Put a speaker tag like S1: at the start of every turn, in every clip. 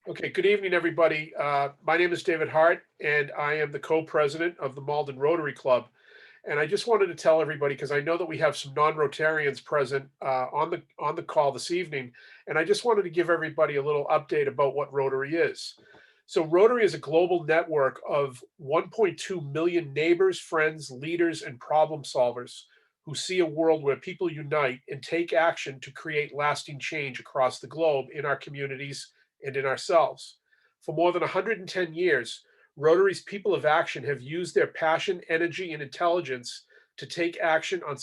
S1: Okay, good evening, everybody. My name is David Hart, and I am the co-president of the Malden Rotary Club. And I just wanted to tell everybody, because I know that we have some non-Rotarians present on the call this evening, and I just wanted to give everybody a little update about what Rotary is. So Rotary is a global network of 1.2 million neighbors, friends, leaders, and problem solvers who see a world where people unite and take action to create lasting change across the globe in our communities and in ourselves. For more than 110 years, Rotary's people of action have used their passion, energy, and intelligence to take action on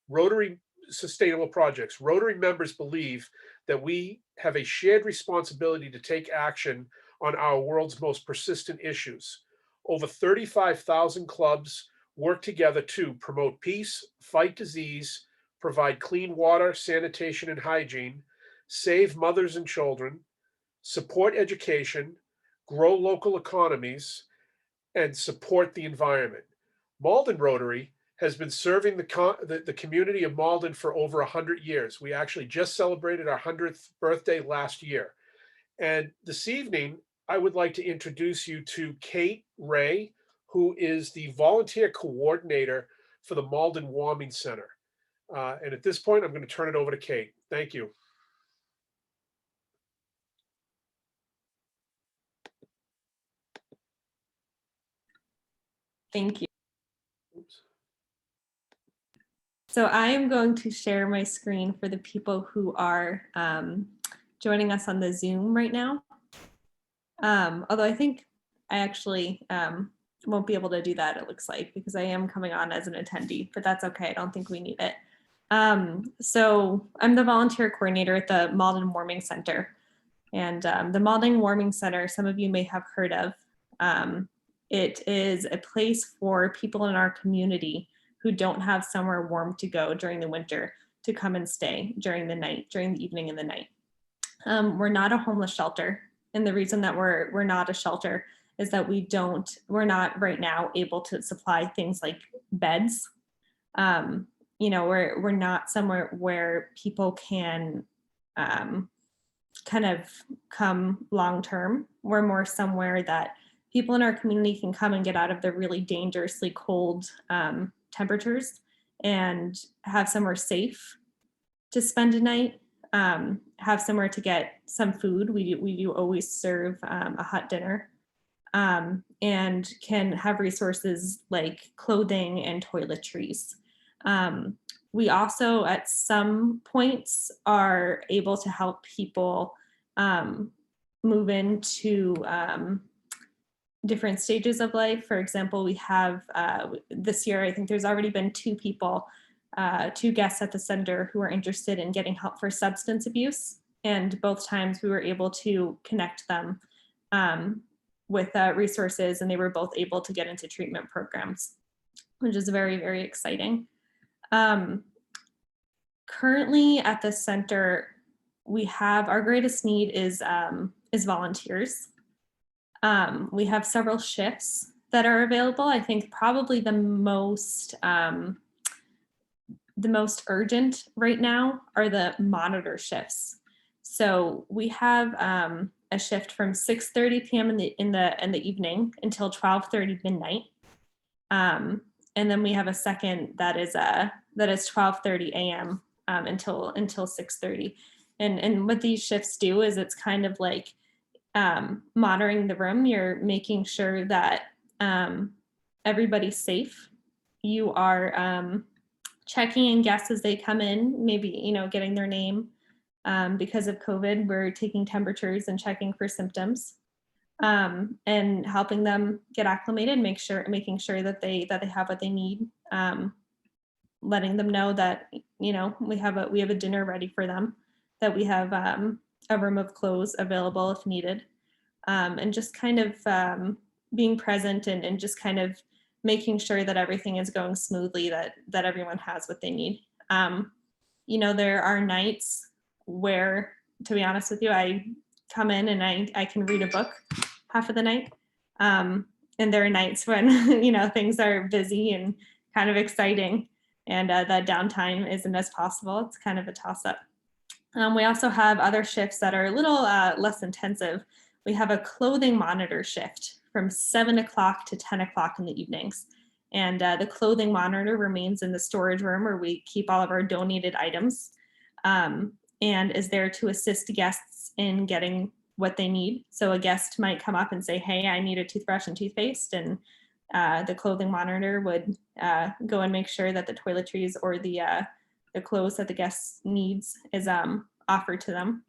S1: Rotary sustainable projects. Rotary members believe that we have a shared responsibility to take action on our world's most persistent issues. Over 35,000 clubs work together to promote peace, fight disease, provide clean water, sanitation, and hygiene, save mothers and children, support education, grow local economies, and support the environment. Malden Rotary has been serving the community of Malden for over 100 years. We actually just celebrated our 100th birthday last year. And this evening, I would like to introduce you to Kate Ray, who is the volunteer coordinator for the Malden Warming Center. And at this point, I'm going to turn it over to Kate. Thank you.
S2: Thank you. So I am going to share my screen for the people who are joining us on the Zoom right now. Although I think I actually won't be able to do that, it looks like, because I am coming on as an attendee, but that's okay. I don't think we need it. So I'm the volunteer coordinator at the Malden Warming Center. And the Malden Warming Center, some of you may have heard of. It is a place for people in our community who don't have somewhere warm to go during the winter to come and stay during the night, during the evening and the night. We're not a homeless shelter. And the reason that we're not a shelter is that we're not right now able to supply things like beds. You know, we're not somewhere where people can kind of come long-term. We're more somewhere that people in our community can come and get out of the really dangerously cold temperatures and have somewhere safe to spend a night, have somewhere to get some food. We do always serve a hot dinner, and can have resources like clothing and toiletries. We also, at some points, are able to help people move into different stages of life. For example, we have this year, I think there's already been two guests at the center who are interested in getting help for substance abuse. And both times we were able to connect them with resources, and they were both able to get into treatment programs, which is very, very exciting. Currently at the center, we have our greatest need is volunteers. We have several shifts that are available. I think probably the most urgent right now are the monitor shifts. So we have a shift from 6:30 p.m. in the evening until 12:30 midnight. And then we have a second that is 12:30 a.m. Until 6:30. And what these shifts do is it's kind of like monitoring the room. You're making sure that everybody's safe. You are checking in guests as they come in, maybe, you know, getting their name. Because of COVID, we're taking temperatures and checking for symptoms, and helping them get acclimated, making sure that they have what they need, letting them know that, you know, we have a dinner ready for them, that we have a room of clothes available if needed, and just kind of being present and just kind of making sure that everything is going smoothly, that everyone has what they need. You know, there are nights where, to be honest with you, I come in and I can read a book half of the night. And there are nights when, you know, things are busy and kind of exciting, and that downtime isn't as possible. It's kind of a toss-up. We also have other shifts that are a little less intensive. We have a clothing monitor shift from 7 o'clock to 10 o'clock in the evenings. And the clothing monitor remains in the storage room where we keep all of our donated items, and is there to assist guests in getting what they need. So a guest might come up and say, hey, I need a toothbrush and toothpaste. And the clothing monitor would go and make sure that the toiletries or the clothes that the guest needs is offered to them,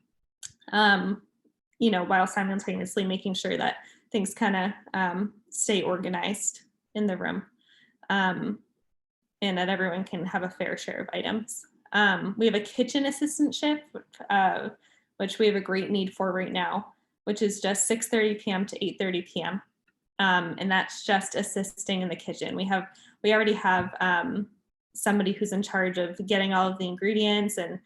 S2: while simultaneously making sure that things kind of stay organized in the room, and that everyone can have a fair share of items. We have a kitchen assistant shift, which we have a great need for right now, which is just 6:30 p.m. to 8:30 p.m. And that's just assisting in the kitchen. We already have somebody who's in charge of getting all of the ingredients and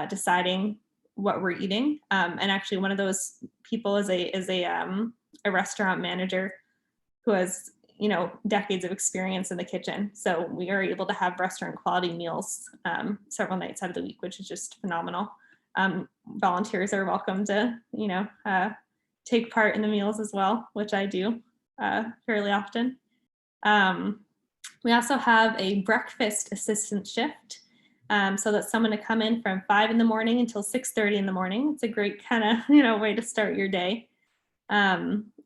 S2: deciding what we're eating. And actually, one of those people is a restaurant manager who has decades of experience in the kitchen. So we are able to have restaurant quality meals several nights out of the week, which is just phenomenal. Volunteers are welcome to take part in the meals as well, which I do fairly often. We also have a breakfast assistant shift, so that's someone to come in from 5 in the morning until 6:30 in the morning. It's a great kind of way to start your day.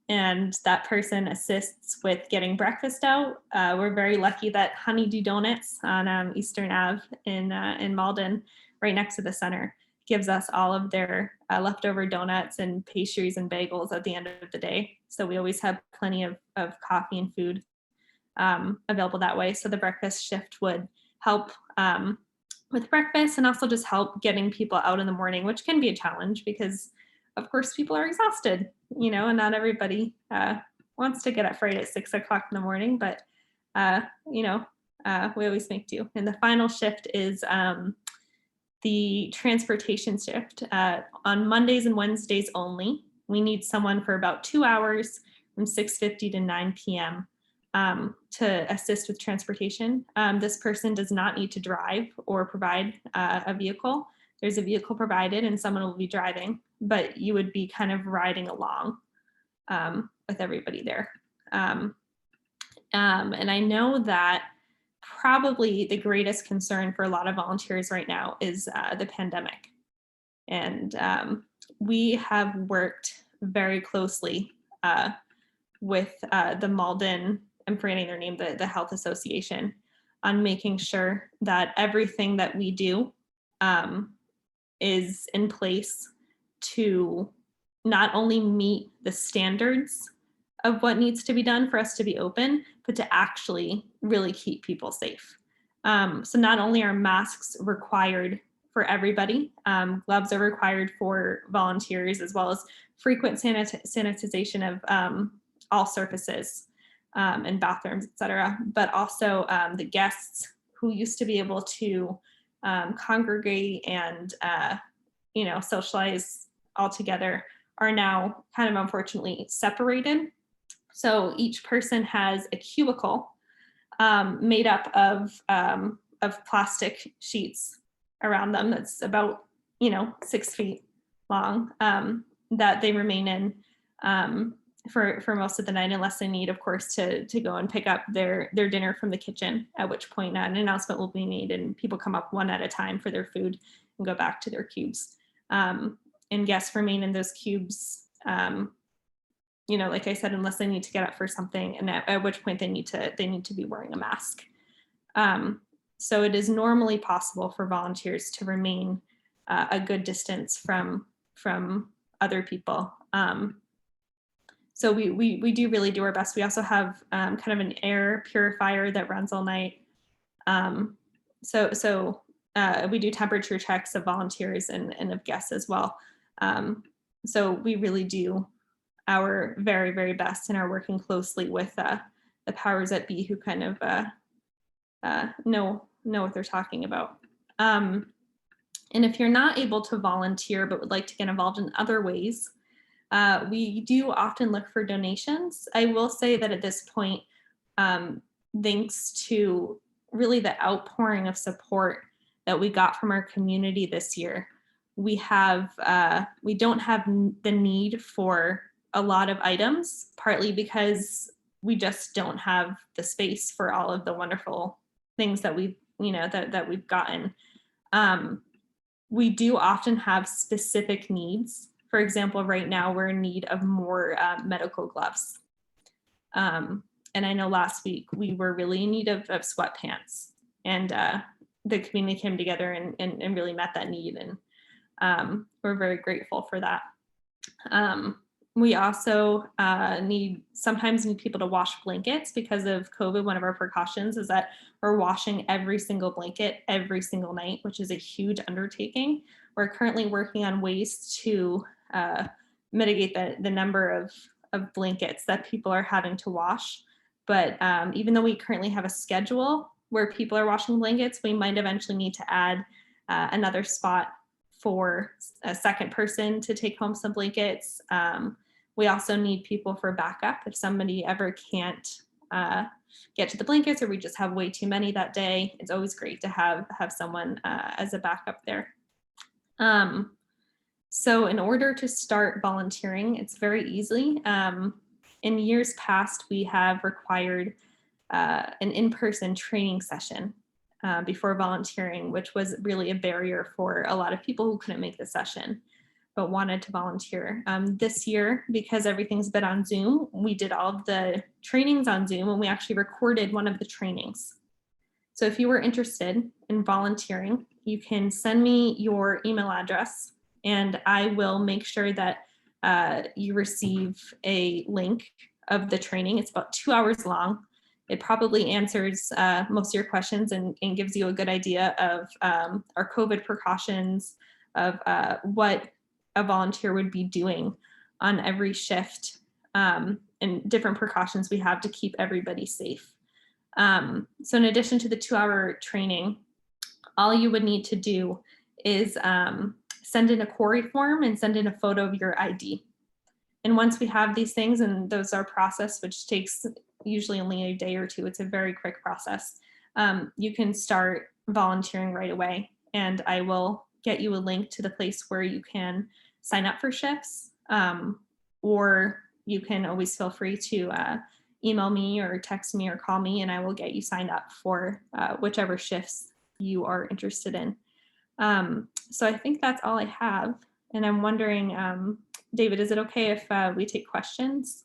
S2: And that person assists with getting breakfast out. We're very lucky that Honeydew Donuts on Eastern Ave in Malden, right next to the center, gives us all of their leftover donuts and pastries and bagels at the end of the day. So we always have plenty of coffee and food available that way. So the breakfast shift would help with breakfast and also just help getting people out in the morning, which can be a challenge because of course people are exhausted, and not everybody wants to get up right at 6 o'clock in the morning, but we always make do. And the final shift is the transportation shift. On Mondays and Wednesdays only, we need someone for about 2 hours from 6:50 to 9 p.m. To assist with transportation. This person does not need to drive or provide a vehicle. There's a vehicle provided and someone will be driving, but you would be kind of riding along with everybody there. And I know that probably the greatest concern for a lot of volunteers right now is the pandemic. And we have worked very closely with the Malden, I'm forgetting their name, the Health Association, on making sure that everything that we do is in place to not only meet the standards of what needs to be done for us to be open, but to actually really keep people safe. So not only are masks required for everybody, gloves are required for volunteers, as well as frequent sanitization of all surfaces and bathrooms, et cetera, but also the guests who used to be able to congregate and socialize all together are now kind of unfortunately separated. So each person has a cubicle made up of plastic sheets around them that's about 6 feet long that they remain in for most of the night, unless they need, of course, to go and pick up their dinner from the kitchen, at which point an announcement will be made and people come up one at a time for their food and go back to their cubes. And guests remain in those cubes, like I said, unless they need to get up for something, and at which point they need to be wearing a mask. So it is normally possible for volunteers to remain a good distance from other people. So we do really do our best. We also have kind of an air purifier that runs all night. So we do temperature checks of volunteers and of guests as well. So we really do our very, very best and are working closely with the powers that be who kind of know what they're talking about. And if you're not able to volunteer but would like to get involved in other ways, we do often look for donations. I will say that at this point, thanks to really the outpouring of support that we got from our community this year, we don't have the need for a lot of items, partly because we just don't have the space for all of the wonderful things that we've, that we've gotten. We do often have specific needs. For example, right now we're in need of more medical gloves. And I know last week we were really in need of sweatpants, and the community came together and really met that need. And we're very grateful for that. We also sometimes need people to wash blankets because of COVID. One of our precautions is that we're washing every single blanket every single night, which is a huge undertaking. We're currently working on ways to mitigate the number of blankets that people are having to wash. But even though we currently have a schedule where people are washing blankets, we might eventually need to add another spot for a second person to take home some blankets. We also need people for backup if somebody ever can't get to the blankets, or we just have way too many that day. It's always great to have someone as a backup there. So in order to start volunteering, it's very easy. In years past, we have required an in-person training session before volunteering, which was really a barrier for a lot of people who couldn't make the session but wanted to volunteer. This year, because everything's been on Zoom, we did all of the trainings on Zoom, and we actually recorded one of the trainings. So if you were interested in volunteering, you can send me your email address, and I will make sure that you receive a link of the training. It's about 2 hours long. It probably answers most of your questions and gives you a good idea of our COVID precautions, of what a volunteer would be doing on every shift, and different precautions we have to keep everybody safe. So in addition to the 2-hour training, all you would need to do is send in a query form and send in a photo of your ID. And once we have these things, and those are processed, which takes usually only a day or two, it's a very quick process, you can start volunteering right away. And I will get you a link to the place where you can sign up for shifts, or you can always feel free to email me or text me or call me, and I will get you signed up for whichever shifts you are interested in. So I think that's all I have. And I'm wondering, David, is it okay if we take questions?